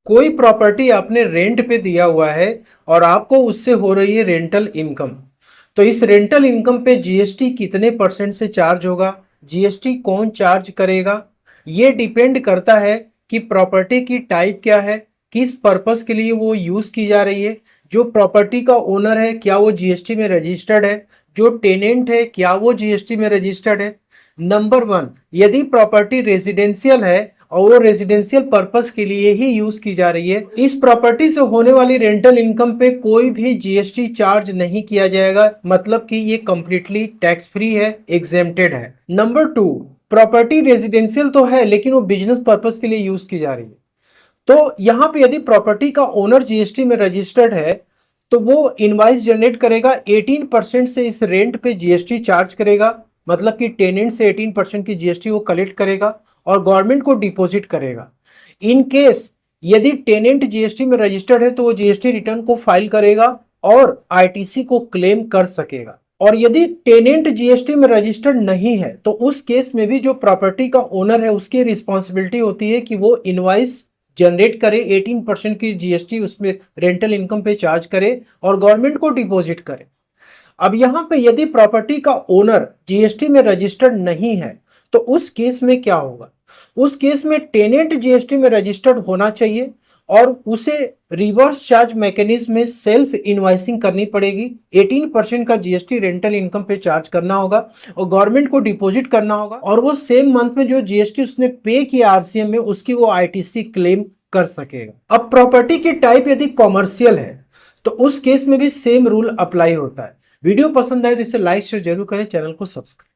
कोई प्रॉपर्टी आपने रेंट पे दिया हुआ है और आपको उससे हो रही है रेंटल इनकम। तो इस रेंटल इनकम पे जीएसटी कितने परसेंट से चार्ज होगा, जीएसटी कौन चार्ज करेगा, ये डिपेंड करता है कि प्रॉपर्टी की टाइप क्या है, किस पर्पस के लिए वो यूज की जा रही है, जो प्रॉपर्टी का ओनर है क्या वो जीएसटी में रजिस्टर्ड है, जो टेनेंट है क्या वो जीएसटी में रजिस्टर्ड है। नंबर वन, यदि प्रॉपर्टी रेजिडेंशियल है और वो रेजिडेंशियल पर्पस के लिए ही यूज की जा रही है, इस प्रॉपर्टी से होने वाली रेंटल इनकम पे कोई भी जीएसटी चार्ज नहीं किया जाएगा, मतलब कि ये कंप्लीटली टैक्स फ्री है, एग्जेम्प्टेड है। नंबर टू, प्रॉपर्टी रेजिडेंशियल तो है लेकिन वो बिजनेस पर्पस के लिए यूज की जा रही है, तो यहां पे यदि प्रॉपर्टी का ओनर जीएसटी में रजिस्टर्ड है तो वो इनवाइस जनरेट करेगा, 18% से इस रेंट पे जीएसटी चार्ज करेगा, मतलब कि टेनेंट से 18% की जीएसटी वो कलेक्ट करेगा और गवर्नमेंट को डिपॉजिट करेगा। इन केस यदि टेनेंट जीएसटी में रजिस्टर्ड है तो वो जीएसटी रिटर्न को फाइल करेगा और आईटीसी को क्लेम कर सकेगा। और यदि टेनेंट जीएसटी में रजिस्टर्ड नहीं है तो उस केस में भी जो प्रॉपर्टी का ओनर है उसकी रिस्पॉन्सिबिलिटी होती है कि वो इनवाइस जनरेट करे, 18% की जीएसटी उसमें रेंटल इनकम पे चार्ज करे और गवर्नमेंट को डिपॉजिट करे। अब यहां पे यदि प्रॉपर्टी का ओनर जीएसटी में रजिस्टर्ड नहीं है तो उस केस में क्या होगा, उस केस में टेनेंट जीएसटी में रजिस्टर्ड होना चाहिए और उसे रिवर्स चार्ज मैकेनिज्म में सेल्फ इनवाइसिंग करनी पड़ेगी, 18% का जीएसटी रेंटल इनकम पे चार्ज करना होगा और गवर्नमेंट को डिपॉजिट करना होगा और वो सेम मंथ में जो जीएसटी उसने पे किया आरसीएम में उसकी वो आईटीसी क्लेम कर सकेगा। अब प्रॉपर्टी की टाइप यदि कॉमर्शियल है तो उस केस में भी सेम रूल अप्लाई होता है। वीडियो पसंद आए तो इसे लाइक शेयर जरूर करें, चैनल को सब्सक्राइब